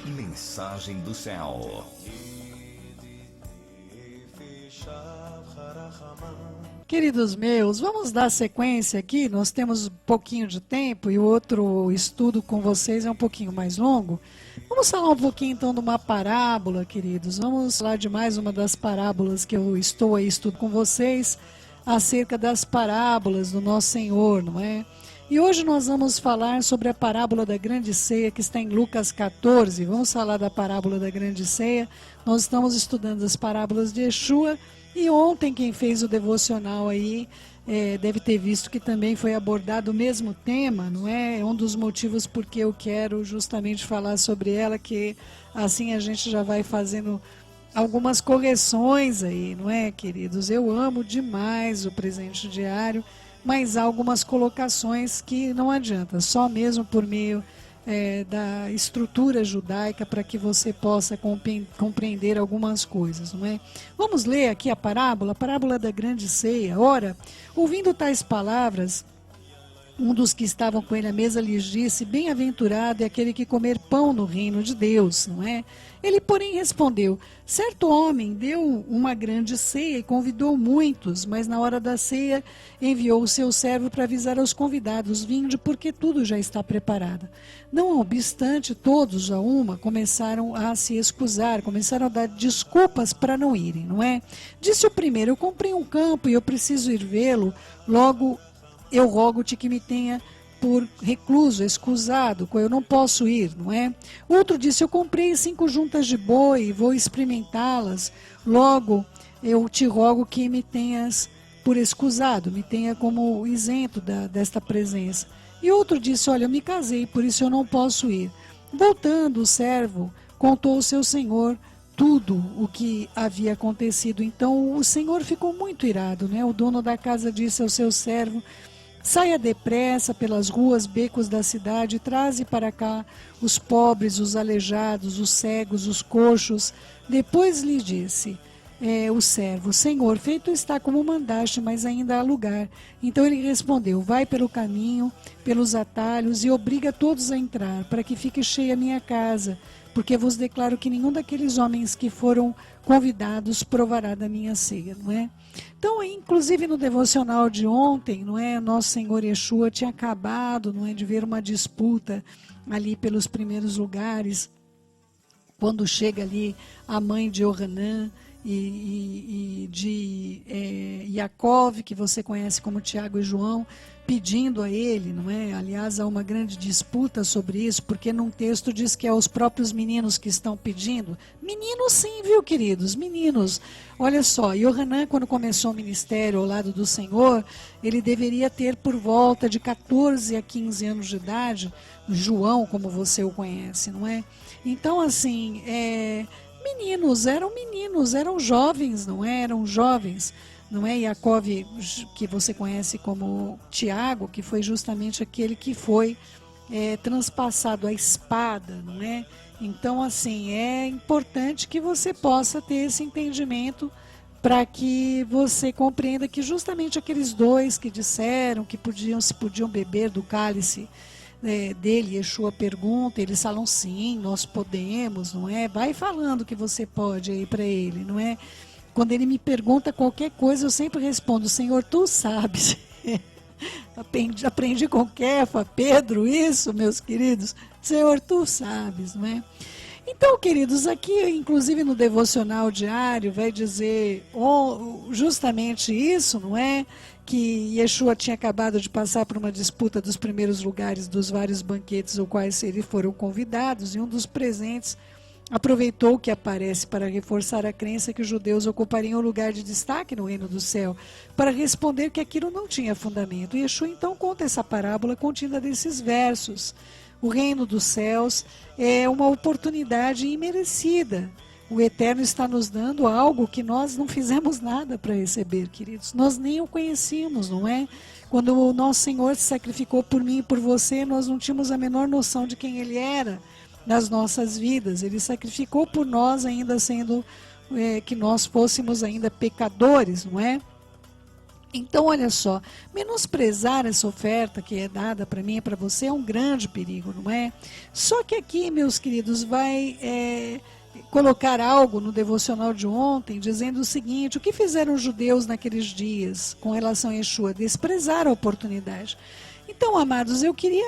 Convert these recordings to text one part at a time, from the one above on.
Mensagem do céu. Queridos meus, vamos dar sequência aqui. Nós temos um pouquinho de tempo e o outro estudo com vocês é um pouquinho mais longo. Vamos falar um pouquinho então de uma parábola, queridos. Vamos falar de mais uma das parábolas que eu estou aí estudando com vocês, acerca das parábolas do nosso Senhor, não é? E hoje nós vamos falar sobre a parábola da grande ceia, que está em Lucas 14. Vamos falar da parábola da grande ceia. Nós estamos estudando as parábolas de Yeshua. E ontem quem fez o devocional aí deve ter visto que também foi abordado o mesmo tema, não é? É um dos motivos porque eu quero justamente falar sobre ela, que assim a gente já vai fazendo algumas correções aí, não é, queridos? Eu amo demais o presente diário, mas há algumas colocações que não adianta, só mesmo por meio da estrutura judaica para que você possa compreender algumas coisas, não é? Vamos ler aqui a parábola da grande ceia. Ora, ouvindo tais palavras, um dos que estavam com ele à mesa lhes disse: bem-aventurado é aquele que comer pão no reino de Deus, não é? Ele, porém, respondeu: certo homem deu uma grande ceia e convidou muitos, mas na hora da ceia enviou o seu servo para avisar aos convidados: vinde, porque tudo já está preparado. Não obstante, todos a uma começaram a se excusar, começaram a dar desculpas para não irem, não é? Disse o primeiro: eu comprei um campo e eu preciso ir vê-lo, logo eu rogo-te que me tenha por recluso, excusado, eu não posso ir, não é? Outro disse: eu comprei 5 juntas de boi e vou experimentá-las, logo eu te rogo que me tenhas por excusado, me tenha como isento desta presença. E outro disse: olha, eu me casei, por isso eu não posso ir. Voltando, o servo contou ao seu senhor tudo o que havia acontecido. Então o senhor ficou muito irado, né? O dono da casa disse ao seu servo: saia depressa pelas ruas, becos da cidade e traze para cá os pobres, os aleijados, os cegos, os coxos. Depois lhe disse o servo: Senhor, feito está como mandaste, mas ainda há lugar. Então ele respondeu: vai pelo caminho, pelos atalhos e obriga todos a entrar, para que fique cheia a minha casa. Porque vos declaro que nenhum daqueles homens que foram convidados provará da minha ceia, não é? Então, inclusive no devocional de ontem, não é? Nosso Senhor Yeshua tinha acabado, não é, de ver uma disputa ali pelos primeiros lugares, quando chega ali a mãe de Yohanan e de Yaakov, que você conhece como Tiago e João, pedindo a ele, não é? Aliás, há uma grande disputa sobre isso, porque num texto diz que é os próprios meninos que estão pedindo. Meninos sim, viu, queridos? Meninos. Olha só, Yohanan, quando começou o ministério ao lado do Senhor, ele deveria ter por volta de 14 a 15 anos de idade. João, como você o conhece, não é? Então, assim, meninos, eram jovens, não é? Eram jovens. Não é? Yaakov, que você conhece como Tiago, que foi justamente aquele que foi transpassado a espada, não é? Então, assim, é importante que você possa ter esse entendimento para que você compreenda que justamente aqueles dois que disseram que podiam beber do cálice dele, Yeshua pergunta, eles falam sim, nós podemos, não é? Vai falando que você pode aí para ele, não é? Quando ele me pergunta qualquer coisa, eu sempre respondo: Senhor, tu sabes. Aprendi com Kefa, Pedro, isso, meus queridos. Senhor, tu sabes, não é? Então, queridos, aqui, inclusive no devocional diário, vai dizer justamente isso, não é? Que Yeshua tinha acabado de passar por uma disputa dos primeiros lugares dos vários banquetes aos quais eles foram convidados, e um dos presentes aproveitou o que aparece para reforçar a crença que os judeus ocupariam um lugar de destaque no reino do céu, para responder que aquilo não tinha fundamento. E Yeshua então conta essa parábola contida desses versos. O reino dos céus é uma oportunidade imerecida. O Eterno está nos dando algo que nós não fizemos nada para receber, queridos. Nós nem o conhecíamos, não é? Quando o nosso Senhor se sacrificou por mim e por você, nós não tínhamos a menor noção de quem Ele era nas nossas vidas. Ele sacrificou por nós, ainda sendo que nós fôssemos ainda pecadores, não é? Então, olha só, menosprezar essa oferta que é dada para mim e para você é um grande perigo, não é? Só que aqui, meus queridos, vai colocar algo no devocional de ontem, dizendo o seguinte: o que fizeram os judeus naqueles dias com relação a Yeshua? Desprezar a oportunidade. Então, amados, eu queria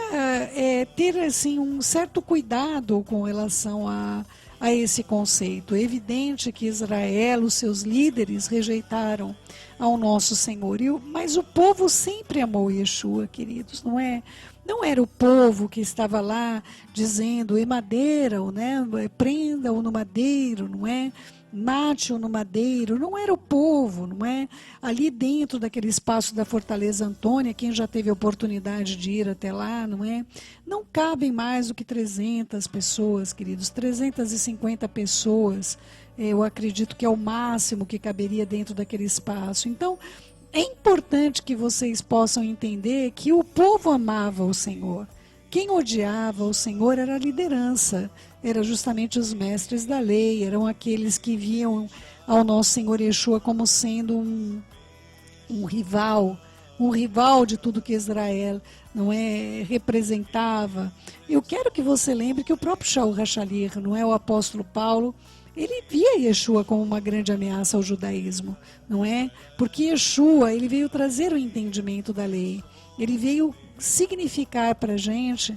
ter assim, um certo cuidado com relação a esse conceito. É evidente que Israel, os seus líderes, rejeitaram ao nosso Senhor, mas o povo sempre amou Yeshua, queridos, não é? Não era o povo que estava lá dizendo, madeira-o, né? Prenda-o no madeiro, não é? Mate-o no madeiro. Não era o povo, não é? Ali dentro daquele espaço da Fortaleza Antônia, quem já teve a oportunidade de ir até lá, não é? Não cabem mais do que 300 pessoas, queridos, 350 pessoas. Eu acredito que é o máximo que caberia dentro daquele espaço. Então, é importante que vocês possam entender que o povo amava o Senhor. Quem odiava o Senhor era a liderança, era justamente os mestres da lei, eram aqueles que viam ao nosso Senhor Yeshua como sendo um rival de tudo que Israel não representava. Eu quero que você lembre que o próprio Shaul HaShalich, não é, o apóstolo Paulo, ele via Yeshua como uma grande ameaça ao judaísmo, não é? Porque Yeshua, ele veio trazer o entendimento da lei, ele veio significar para a gente,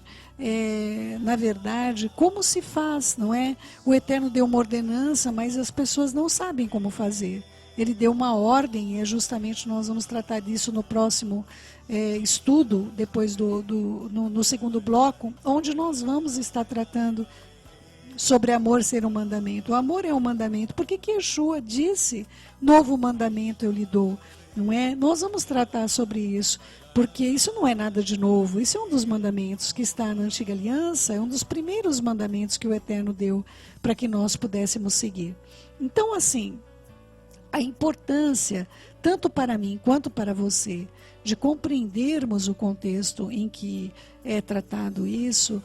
na verdade, como se faz, não é? O Eterno deu uma ordenança, mas as pessoas não sabem como fazer. Ele deu uma ordem, e justamente nós vamos tratar disso no próximo estudo, depois no segundo bloco, onde nós vamos estar tratando sobre amor ser um mandamento. O amor é um mandamento, porque que Yeshua disse, novo mandamento eu lhe dou, não é? Nós vamos tratar sobre isso, porque isso não é nada de novo, isso é um dos mandamentos que está na Antiga Aliança, é um dos primeiros mandamentos que o Eterno deu para que nós pudéssemos seguir. Então, assim, a importância, tanto para mim quanto para você, de compreendermos o contexto em que é tratado isso.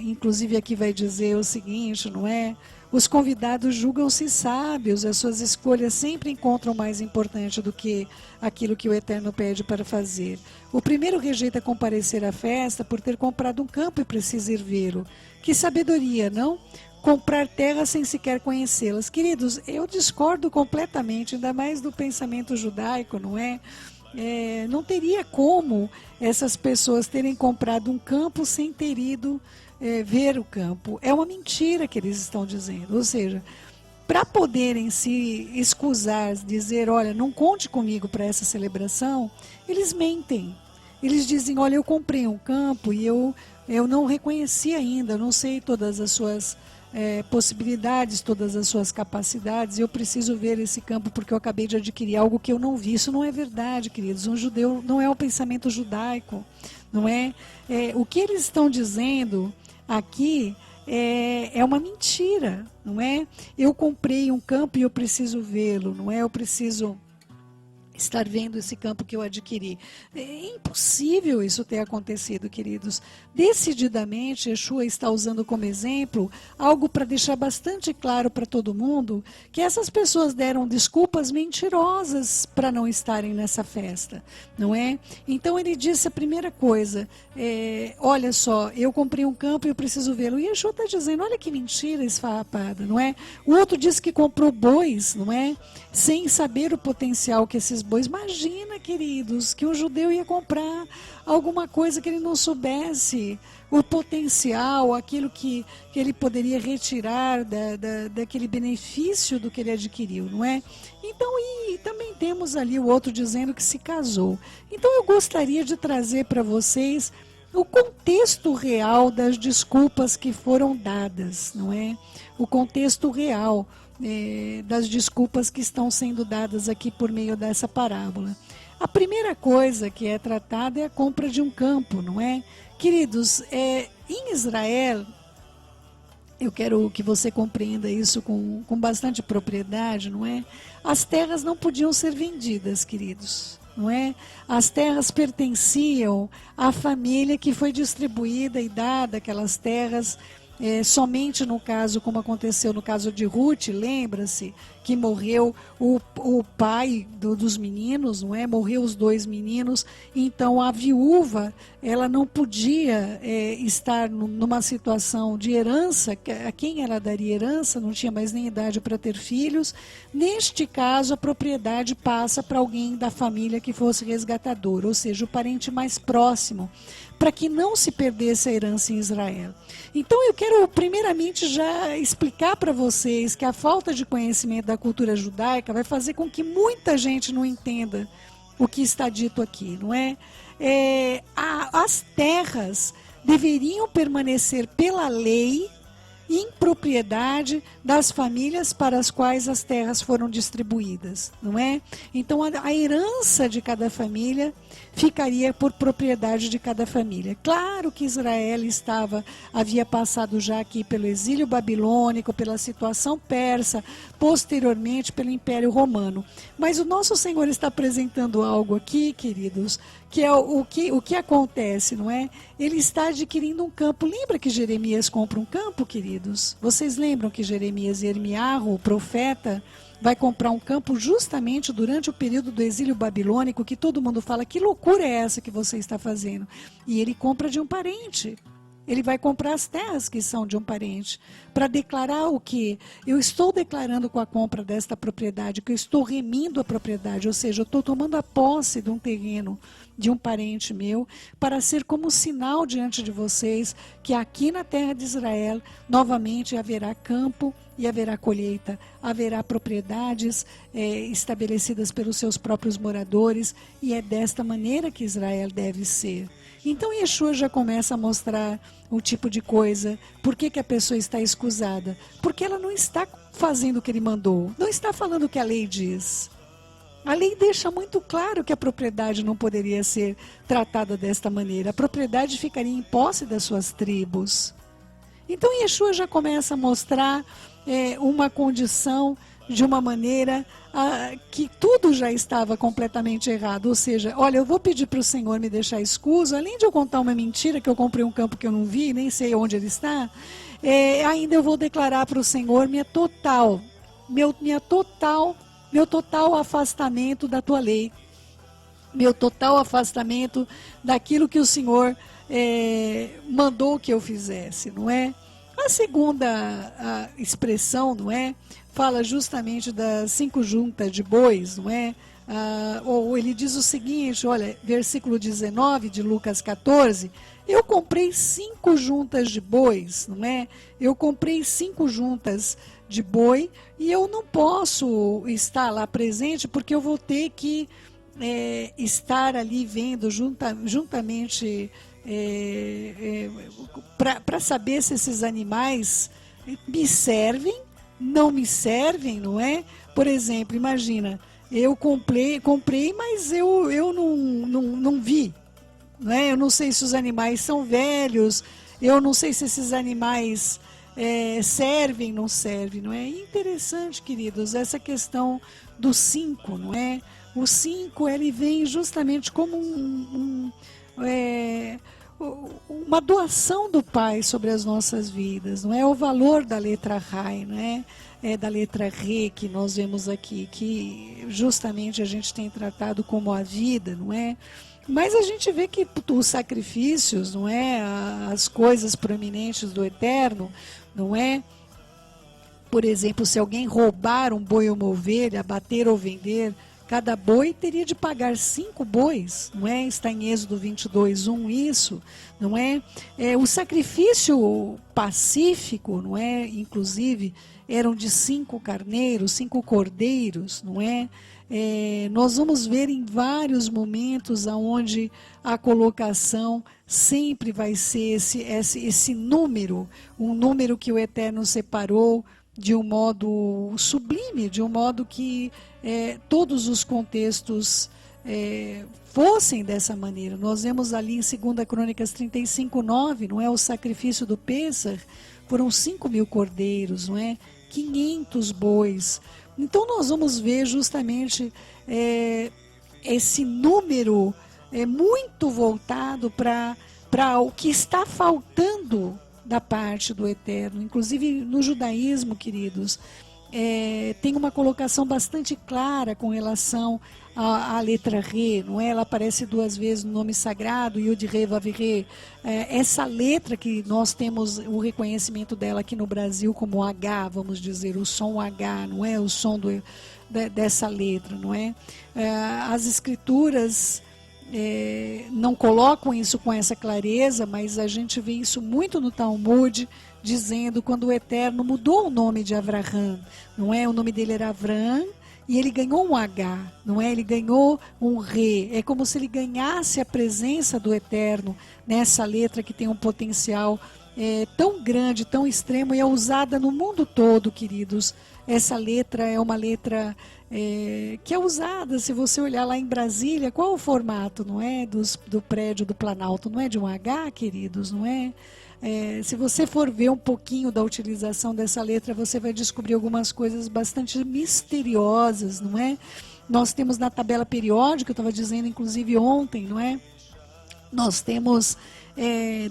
Inclusive aqui vai dizer o seguinte, não é? Os convidados julgam-se sábios, as suas escolhas sempre encontram mais importante do que aquilo que o Eterno pede para fazer. O primeiro rejeita comparecer à festa por ter comprado um campo e precisa ir vê-lo. Que sabedoria, não? Comprar terra sem sequer conhecê-las. Queridos, eu discordo completamente, ainda mais do pensamento judaico, não é? Não teria como essas pessoas terem comprado um campo sem ter ido ver o campo. É uma mentira que eles estão dizendo. Ou seja, para poderem se escusar, dizer, olha, não conte comigo para essa celebração, eles mentem. Eles dizem, olha, eu comprei um campo e eu não reconheci ainda, eu não sei todas as suas possibilidades, todas as suas capacidades, eu preciso ver esse campo porque eu acabei de adquirir algo que eu não vi. Isso não é verdade, queridos. Um judeu não é o pensamento judaico, não é? O que eles estão dizendo aqui é uma mentira, não é? Eu comprei um campo e eu preciso vê-lo, não é? Eu preciso estar vendo esse campo que eu adquiri. É impossível isso ter acontecido, queridos. Decididamente, Yeshua está usando como exemplo algo para deixar bastante claro para todo mundo que essas pessoas deram desculpas mentirosas para não estarem nessa festa, não é? Então ele disse a primeira coisa, olha só, eu comprei um campo e eu preciso vê-lo. E Yeshua está dizendo, olha que mentira esfarrapada, não é? O outro disse que comprou bois, não é? Sem saber o potencial que esses bois. Imagina, queridos, que um judeu ia comprar alguma coisa que ele não soubesse o potencial, aquilo que ele poderia retirar daquele benefício do que ele adquiriu, não é? Então, e também temos ali o outro dizendo que se casou. Então eu gostaria de trazer para vocês o contexto real das desculpas que foram dadas, não é? O contexto real das desculpas que estão sendo dadas aqui por meio dessa parábola. A primeira coisa que é tratada é a compra de um campo, não é? Queridos, em Israel, eu quero que você compreenda isso com bastante propriedade, não é? As terras não podiam ser vendidas, queridos, não é? As terras pertenciam à família que foi distribuída e dada aquelas terras somente no caso, como aconteceu no caso de Ruth, lembra-se que morreu o pai dos meninos, não é? Morreu os 2 meninos, então a viúva, ela não podia estar numa situação de herança, a quem ela daria herança, não tinha mais nem idade para ter filhos. Neste caso, a propriedade passa para alguém da família que fosse resgatador, ou seja, o parente mais próximo, para que não se perdesse a herança em Israel. Então eu quero primeiramente já explicar para vocês que a falta de conhecimento da cultura judaica vai fazer com que muita gente não entenda o que está dito aqui, não é? As terras deveriam permanecer pela lei em propriedade das famílias para as quais as terras foram distribuídas, não é? Então a herança de cada família ficaria por propriedade de cada família. Claro que Israel havia passado já aqui pelo exílio babilônico, pela situação persa, posteriormente pelo Império Romano. Mas o nosso Senhor está apresentando algo aqui, queridos, que é o que acontece, não é? Ele está adquirindo um campo. Lembra que Jeremias compra um campo, queridos? Vocês lembram que Jeremias e Irmiarro, o profeta, vai comprar um campo justamente durante o período do exílio babilônico, que todo mundo fala, que loucura é essa que você está fazendo? E ele compra de um parente. Ele vai comprar as terras que são de um parente, para declarar o quê? Eu estou declarando com a compra desta propriedade, que eu estou remindo a propriedade, ou seja, eu estou tomando a posse de um terreno de um parente meu, para ser como sinal diante de vocês, que aqui na terra de Israel, novamente haverá campo e haverá colheita, haverá propriedades estabelecidas pelos seus próprios moradores, e é desta maneira que Israel deve ser. Então Yeshua já começa a mostrar o tipo de coisa. Por que a pessoa está escusada? Porque ela não está fazendo o que ele mandou, não está falando o que a lei diz. A lei deixa muito claro que a propriedade não poderia ser tratada desta maneira. A propriedade ficaria em posse das suas tribos. Então Yeshua já começa a mostrar uma condição de uma maneira que tudo já estava completamente errado. Ou seja, olha, eu vou pedir para o Senhor me deixar escuso, além de eu contar uma mentira, que eu comprei um campo que eu não vi, nem sei onde ele está, ainda eu vou declarar para o Senhor meu total afastamento da tua lei, meu total afastamento daquilo que o Senhor mandou que eu fizesse, não é? A segunda expressão, não é? Fala justamente das 5 juntas de bois, não é? Ou ele diz o seguinte, olha, versículo 19 de Lucas 14, eu comprei 5 juntas de bois, não é? Eu comprei 5 juntas de boi e eu não posso estar lá presente porque eu vou ter que estar ali vendo juntamente para saber se esses animais me servem, não me servem, não é? Por exemplo, imagina, eu comprei, mas eu não vi, não é? Eu não sei se os animais são velhos, eu não sei se esses animais servem, não servem, não é? Interessante, queridos, essa questão do 5, não é? O 5, ele vem justamente como uma doação do Pai sobre as nossas vidas, não é? O valor da letra Rai, não é? Da letra Re que nós vemos aqui, que justamente a gente tem tratado como a vida, não é? Mas a gente vê que os sacrifícios, não é? As coisas proeminentes do Eterno, não é? Por exemplo, se alguém roubar um boi ou uma ovelha, abater ou vender, cada boi teria de pagar 5 bois, não é? Está em Êxodo 22:1 isso, não é? O sacrifício pacífico, não é? Inclusive, eram de 5 carneiros, 5 cordeiros, não é? Nós vamos ver em vários momentos onde a colocação sempre vai ser esse número, um número que o Eterno separou de um modo sublime, de um modo que todos os contextos fossem dessa maneira. Nós vemos ali em 2 Crônicas 35:9, não é? O sacrifício do Pêssar, foram 5.000 cordeiros, não é? 500 bois. Então nós vamos ver justamente esse número muito voltado para o que está faltando da parte do Eterno. Inclusive no judaísmo, queridos, tem uma colocação bastante clara com relação à letra Re, não é? Ela aparece 2 vezes no nome sagrado, Yud Re Vav Re. Essa letra que nós temos o reconhecimento dela aqui no Brasil como H, vamos dizer, o som H, não é? O som dessa letra, não é? As escrituras não colocam isso com essa clareza, mas a gente vê isso muito no Talmud, dizendo quando o Eterno mudou o nome de Avraham, não é? O nome dele era Avram e ele ganhou um H, não é? Ele ganhou um Re. É como se ele ganhasse a presença do Eterno nessa letra que tem um potencial tão grande, tão extremo, e é usada no mundo todo, queridos. Essa letra é uma letra que é usada, se você olhar lá em Brasília, qual o formato, não é? Do prédio do Planalto, não é de um H, queridos, não é? Se você for ver um pouquinho da utilização dessa letra, você vai descobrir algumas coisas bastante misteriosas, não é? Nós temos na tabela periódica, eu estava dizendo inclusive ontem, não é? Nós temos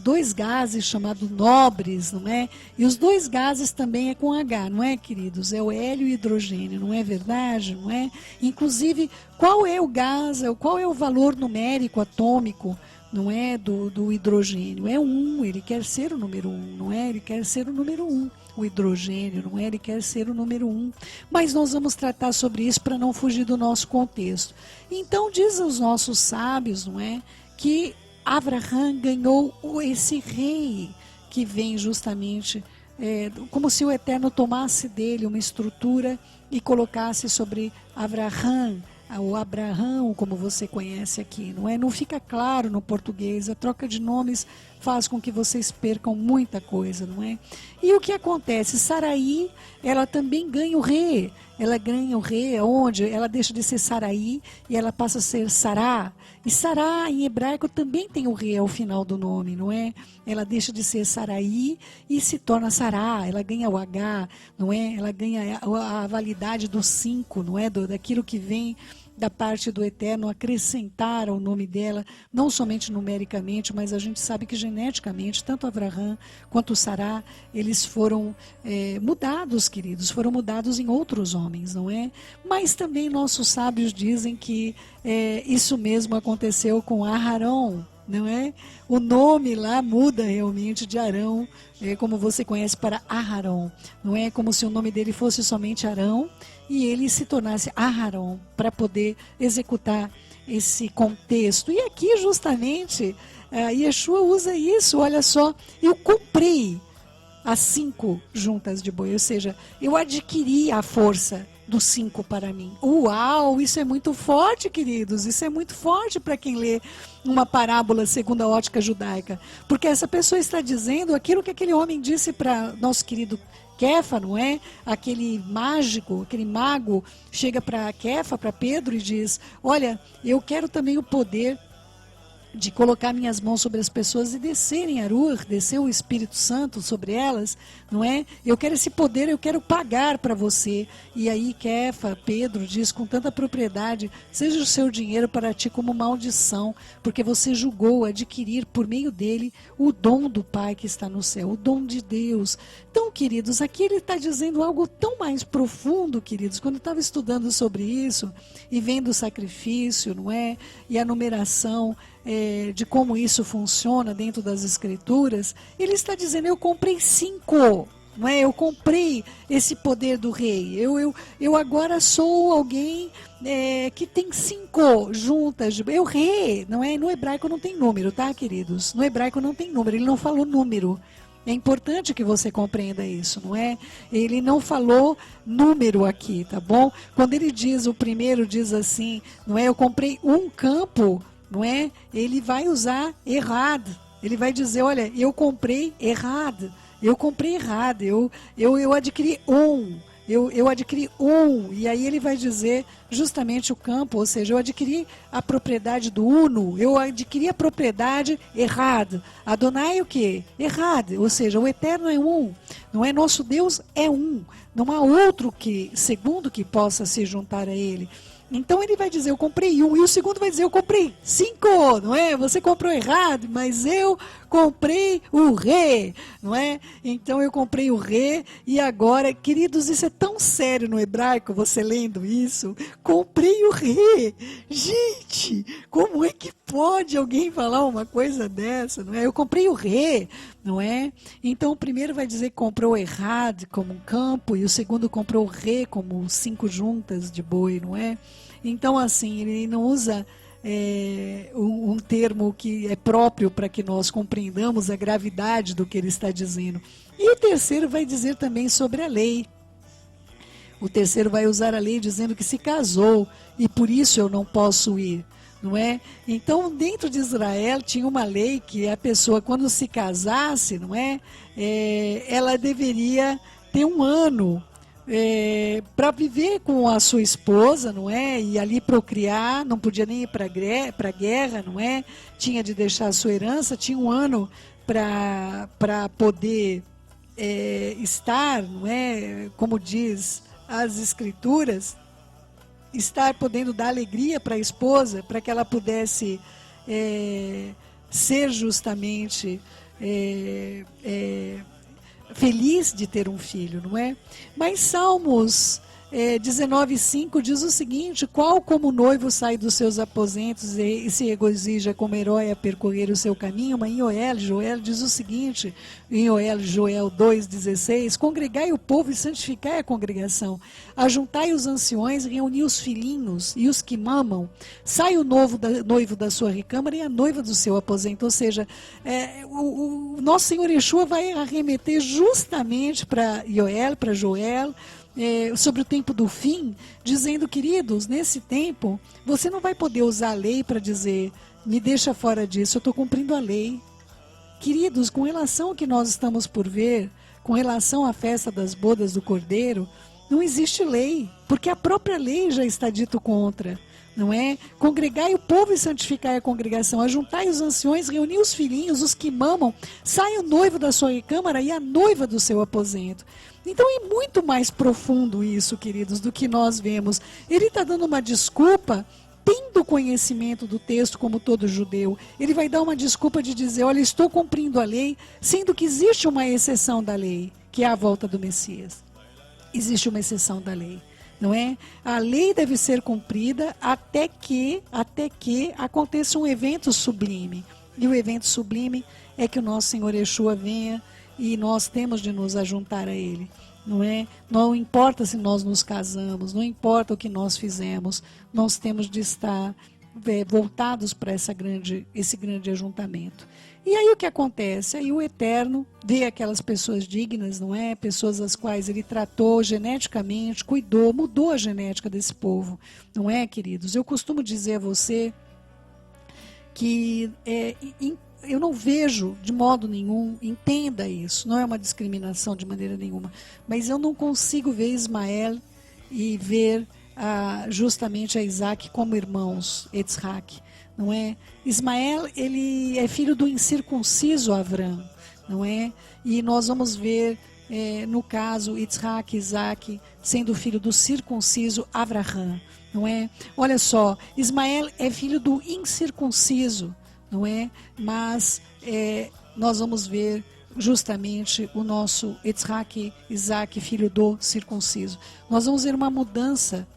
2 gases chamados nobres, não é? E os 2 gases também é com H, não é, queridos? É o hélio e o hidrogênio, não é verdade? Não é? Inclusive, qual é o gás, qual é o valor numérico atômico, não é, do hidrogênio? É 1, ele quer ser o número 1, não é? Ele quer ser o número 1, o hidrogênio, não é? Ele quer ser o número 1. Mas nós vamos tratar sobre isso para não fugir do nosso contexto. Então, dizem os nossos sábios, não é, que Avraham ganhou esse rei que vem justamente como se o Eterno tomasse dele uma estrutura e colocasse sobre Avraham, o Abraão, como você conhece aqui, não é? Não fica claro no português, a troca de nomes faz com que vocês percam muita coisa, não é? E o que acontece? Saraí, ela também ganha o rei. Ela ganha o rei onde ela deixa de ser Saraí e ela passa a ser Sará. E Sará, em hebraico, também tem o rei ao final do nome, não é? Ela deixa de ser Saraí e se torna Sará. Ela ganha o H, não é? Ela ganha a validade do 5, não é? Daquilo que vem da parte do Eterno, acrescentar ao nome dela, não somente numericamente, mas a gente sabe que geneticamente, tanto Avraham quanto Sará, eles foram mudados, queridos, foram mudados em outros homens, não é? Mas também nossos sábios dizem que isso mesmo aconteceu com Aharon, não é? O nome lá muda realmente de Arão, como você conhece, para Aharon, não é? Como se o nome dele fosse somente Arão e ele se tornasse Aharon para poder executar esse contexto. E aqui justamente Yeshua usa isso, olha só, eu comprei as 5 juntas de boi, ou seja, eu adquiri a força do 5 para mim. Uau, isso é muito forte, queridos, isso é muito forte para quem lê uma parábola segundo a ótica judaica, porque essa pessoa está dizendo aquilo que aquele homem disse para nosso querido Kefa, não é? Aquele mágico, aquele mago, chega para Kefa, para Pedro e diz, olha, eu quero também o poder de colocar minhas mãos sobre as pessoas e descerem Arur, descer o Espírito Santo sobre elas, não é? Eu quero esse poder, eu quero pagar para você. E aí Kefa, Pedro, diz com tanta propriedade, seja o seu dinheiro para ti como maldição, porque você julgou adquirir por meio dele o dom do Pai que está no céu, o dom de Deus. Então, queridos, aqui ele está dizendo algo tão mais profundo, queridos, quando eu estava estudando sobre isso e vendo o sacrifício, não é? E a numeração, de como isso funciona dentro das escrituras, ele está dizendo, eu comprei 5, não é? Eu comprei esse poder do rei, eu agora sou alguém que tem 5 juntas, eu rei, não é? No hebraico não tem número, tá, queridos? No hebraico não tem número, ele não falou número. É importante que você compreenda isso, não é? Ele não falou número aqui, tá bom? Quando ele diz, o primeiro diz assim, não é? Eu comprei um campo, não é? Ele vai usar errado. Ele vai dizer, olha, eu comprei errado. Eu comprei errado. Eu adquiri um. Eu adquiri um. E aí ele vai dizer justamente o campo, ou seja, eu adquiri a propriedade do uno, eu adquiri a propriedade errada. Adonai o quê? Errado. Ou seja, o Eterno é um. Não é? Nosso Deus é um. Não há outro que, segundo, que possa se juntar a ele. Então ele vai dizer, eu comprei um, e o segundo vai dizer, eu comprei 5, não é? Você comprou errado, mas eu comprei o rei, não é? Então eu comprei o rei, e agora, queridos, isso é tão sério no hebraico, você lendo isso, comprei o rei. Gente, como é que pode alguém falar uma coisa dessa, não é? Eu comprei o rei, não é? Então o primeiro vai dizer que comprou errado como um campo, e o segundo comprou o rei como 5 juntas de boi, não é? Então, assim, ele não usa um termo que é próprio para que nós compreendamos a gravidade do que ele está dizendo. E o terceiro vai dizer também sobre a lei. O terceiro vai usar a lei dizendo que se casou e por isso eu não posso ir, não é? Então, dentro de Israel tinha uma lei que a pessoa, quando se casasse, não é? Ela deveria ter um ano para viver com a sua esposa, não é? E ali procriar, não podia nem ir para a guerra, não é? Tinha de deixar a sua herança, tinha um ano para poder estar, não é? Como diz as escrituras, estar podendo dar alegria para a esposa, para que ela pudesse ser justamente feliz de ter um filho, não é? Mas Salmos 19:5 diz o seguinte: qual como noivo sai dos seus aposentos e se regozija como herói a percorrer o seu caminho? Mas em Joel diz o seguinte, em Joel 2:16: congregai o povo e santificai a congregação, ajuntai os anciões, reuni os filhinhos e os que mamam, sai o noivo da sua recâmara e a noiva do seu aposento. Ou seja, o nosso Senhor Yeshua vai arremeter justamente para Joel, sobre o tempo do fim, dizendo, queridos, nesse tempo, você não vai poder usar a lei para dizer, me deixa fora disso, eu estou cumprindo a lei. Queridos, com relação ao que nós estamos por ver, com relação à festa das bodas do Cordeiro, não existe lei, porque a própria lei já está dito contra, não é? Congregai o povo e santificai a congregação, ajuntai os anciões, reuni os filhinhos, os que mamam, sai o noivo da sua recâmara e a noiva do seu aposento. Então é muito mais profundo isso, queridos, do que nós vemos. Ele está dando uma desculpa, tendo conhecimento do texto como todo judeu. Ele vai dar uma desculpa de dizer, olha, estou cumprindo a lei, sendo que existe uma exceção da lei, que é a volta do Messias. Existe uma exceção da lei, não é? A lei deve ser cumprida até que aconteça um evento sublime. E o evento sublime é que o nosso Senhor Yeshua venha e nós temos de nos ajuntar a Ele, não é? Não importa se nós nos casamos, não importa o que nós fizemos, nós temos de estar voltados para esse grande ajuntamento. E aí o que acontece? Aí o Eterno vê aquelas pessoas dignas, não é? Pessoas as quais Ele tratou geneticamente, cuidou, mudou a genética desse povo, não é, queridos? Eu costumo dizer a você que eu não vejo de modo nenhum, entenda isso, não é uma discriminação de maneira nenhuma, mas eu não consigo ver Ismael e ver justamente a Isaac como irmãos, Yitzhak, não é? Ismael, ele é filho do incircunciso Avrão, não é? E nós vamos ver, no caso, Yitzhak, Isaac, sendo filho do circunciso Avraham, não é? Olha só, Ismael é filho do incircunciso, não é? Mas nós vamos ver justamente o nosso Yitzhak, Isaac, filho do circunciso. Nós vamos ver uma mudança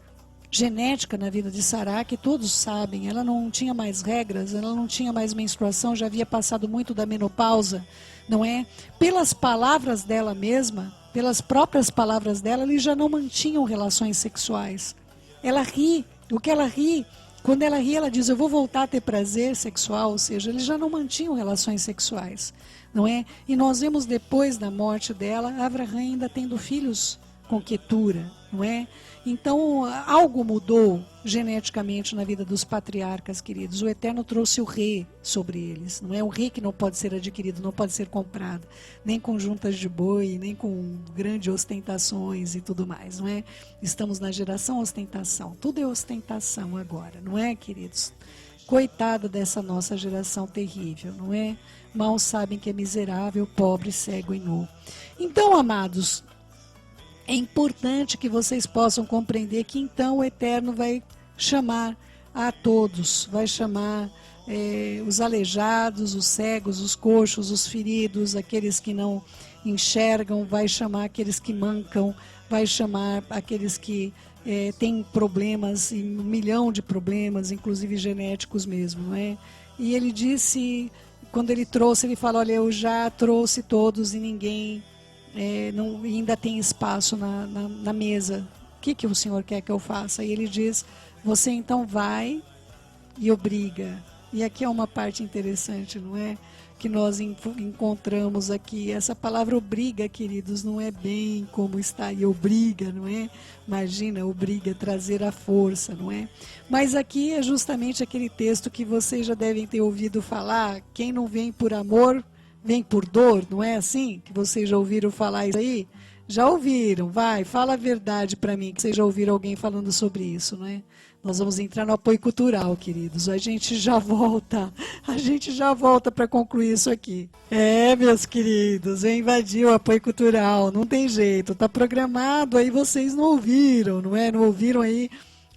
genética na vida de Sará, que todos sabem, ela não tinha mais regras, ela não tinha mais menstruação, já havia passado muito da menopausa, não é? Pelas palavras dela mesma, pelas próprias palavras dela, eles já não mantinham relações sexuais. Ela ri, o que ela ri, quando ela ri, ela diz, eu vou voltar a ter prazer sexual, ou seja, eles já não mantinham relações sexuais, não é? E nós vemos depois da morte dela, Avraham ainda tendo filhos com Quetura, não é? Então, algo mudou geneticamente na vida dos patriarcas, queridos. O Eterno trouxe o rei sobre eles, não é? Um rei que não pode ser adquirido, não pode ser comprado, nem com juntas de boi, nem com grandes ostentações e tudo mais, não é? Estamos na geração ostentação, tudo é ostentação agora, não é, queridos? Coitada dessa nossa geração terrível, não é? Mal sabem que é miserável, pobre, cego e nu. Então, amados, é importante que vocês possam compreender que então o Eterno vai chamar a todos, vai chamar os aleijados, os cegos, os coxos, os feridos, aqueles que não enxergam, vai chamar aqueles que mancam, vai chamar aqueles que têm problemas, e 1 milhão de problemas, inclusive genéticos mesmo, não é? E ele disse, quando ele trouxe, ele fala, olha, eu já trouxe todos e ninguém ainda tem espaço na mesa. O que o Senhor quer que eu faça? E ele diz, você então vai e obriga. E aqui é uma parte interessante, não é? Que nós encontramos aqui. Essa palavra obriga, queridos, não é bem como está aí, obriga, não é? Imagina, obriga, trazer a força, não é? Mas aqui é justamente aquele texto que vocês já devem ter ouvido falar, quem não vem por amor, vem por dor, não é assim? Que vocês já ouviram falar isso aí? Já ouviram, vai, fala a verdade para mim, que vocês já ouviram alguém falando sobre isso, não é? Nós vamos entrar no apoio cultural, queridos. A gente já volta para concluir isso aqui. Meus queridos, eu invadi o apoio cultural, não tem jeito, está programado, aí vocês não ouviram, não é? Não ouviram aí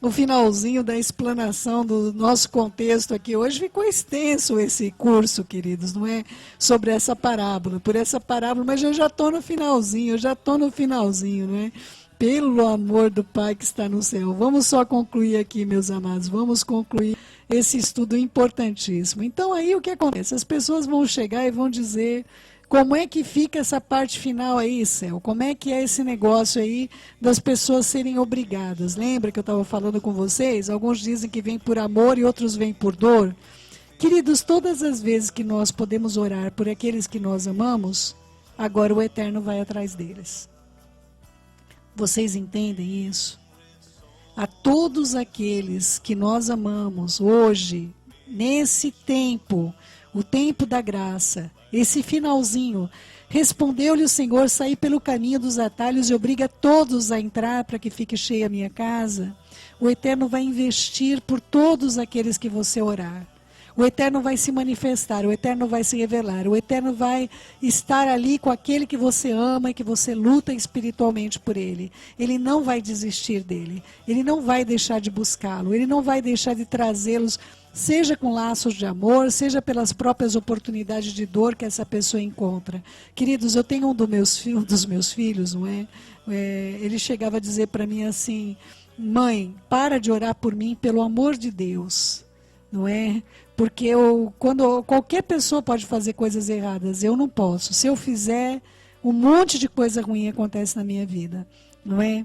o finalzinho da explanação do nosso contexto aqui. Hoje ficou extenso esse curso, queridos, não é? Sobre essa parábola, por essa parábola, mas eu já estou no finalzinho, não é? Pelo amor do Pai que está no céu. Vamos só concluir aqui, meus amados, vamos concluir esse estudo importantíssimo. Então aí o que acontece? As pessoas vão chegar e vão dizer, como é que fica essa parte final aí, Céu? Como é que é esse negócio aí das pessoas serem obrigadas? Lembra que eu estava falando com vocês? Alguns dizem que vem por amor e outros vêm por dor. Queridos, todas as vezes que nós podemos orar por aqueles que nós amamos, agora o Eterno vai atrás deles. Vocês entendem isso? A todos aqueles que nós amamos hoje, nesse tempo, o tempo da graça, esse finalzinho, respondeu-lhe o Senhor, saí pelo caminho dos atalhos e obriga todos a entrar para que fique cheia a minha casa. O Eterno vai investir por todos aqueles que você orar. O Eterno vai se manifestar, o Eterno vai se revelar, o Eterno vai estar ali com aquele que você ama e que você luta espiritualmente por ele. Ele não vai desistir dele, ele não vai deixar de buscá-lo, ele não vai deixar de trazê-los, seja com laços de amor, seja pelas próprias oportunidades de dor que essa pessoa encontra. Queridos, eu tenho um dos meus filhos, não é? Ele chegava a dizer para mim assim, mãe, para de orar por mim, pelo amor de Deus, não é? Porque quando qualquer pessoa pode fazer coisas erradas, eu não posso. Se eu fizer, um monte de coisa ruim acontece na minha vida, não é?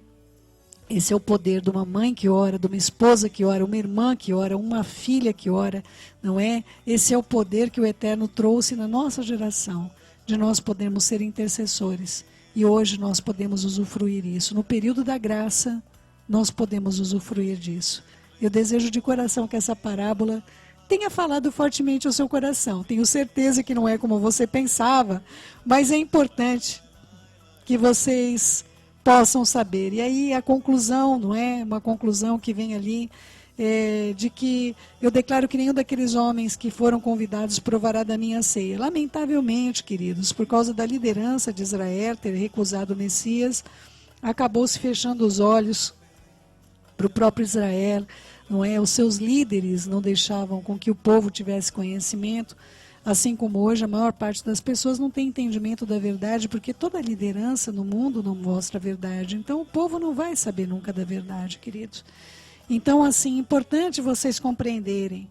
Esse é o poder de uma mãe que ora, de uma esposa que ora, uma irmã que ora, uma filha que ora, não é? Esse é o poder que o Eterno trouxe na nossa geração, de nós podermos ser intercessores. E hoje nós podemos usufruir isso. No período da graça, nós podemos usufruir disso. Eu desejo de coração que essa parábola tenha falado fortemente ao seu coração. Tenho certeza que não é como você pensava, mas é importante que vocês possam saber. E aí a conclusão, não é? Uma conclusão que vem ali, de que eu declaro que nenhum daqueles homens que foram convidados provará da minha ceia. Lamentavelmente, queridos, por causa da liderança de Israel ter recusado o Messias, acabou se fechando os olhos para o próprio Israel, não é? Os seus líderes não deixavam com que o povo tivesse conhecimento, assim como hoje a maior parte das pessoas não tem entendimento da verdade, porque toda liderança no mundo não mostra a verdade. Então o povo não vai saber nunca da verdade, queridos. Então, assim, importante vocês compreenderem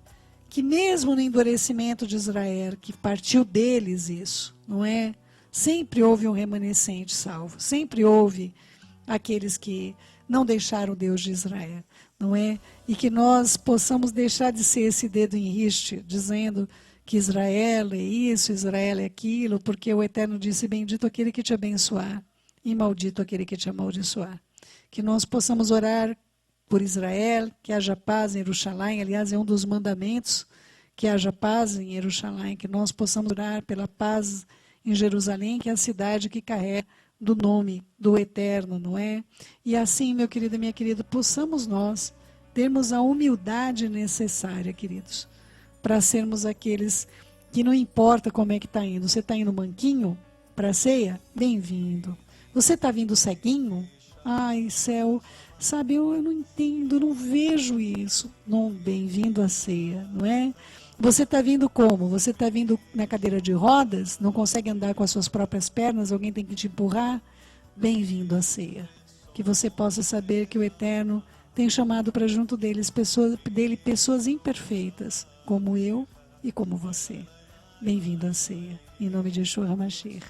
que mesmo no endurecimento de Israel, que partiu deles isso, não é? Sempre houve um remanescente salvo, sempre houve aqueles que não deixaram o Deus de Israel, não é? E que nós possamos deixar de ser esse dedo em riste, dizendo que Israel é isso, Israel é aquilo, porque o Eterno disse, bendito aquele que te abençoar e maldito aquele que te amaldiçoar. Que nós possamos orar por Israel, que haja paz em Jerusalém, aliás, é um dos mandamentos, que haja paz em Jerusalém, que nós possamos orar pela paz em Jerusalém, que é a cidade que carrega do nome do Eterno, não é? E assim, meu querido e minha querida, possamos nós termos a humildade necessária, queridos, para sermos aqueles que não importa como é que está indo. Você está indo manquinho para a ceia? Bem-vindo. Você está vindo ceguinho? Ai, céu, sabe, eu não entendo, não vejo isso. Não, bem-vindo à ceia, não é? Você está vindo como? Você está vindo na cadeira de rodas? Não consegue andar com as suas próprias pernas? Alguém tem que te empurrar? Bem-vindo à ceia. Que você possa saber que o Eterno tem chamado para junto dele pessoas imperfeitas, como eu e como você. Bem-vindo à ceia. Em nome de Yeshua HaMashiach.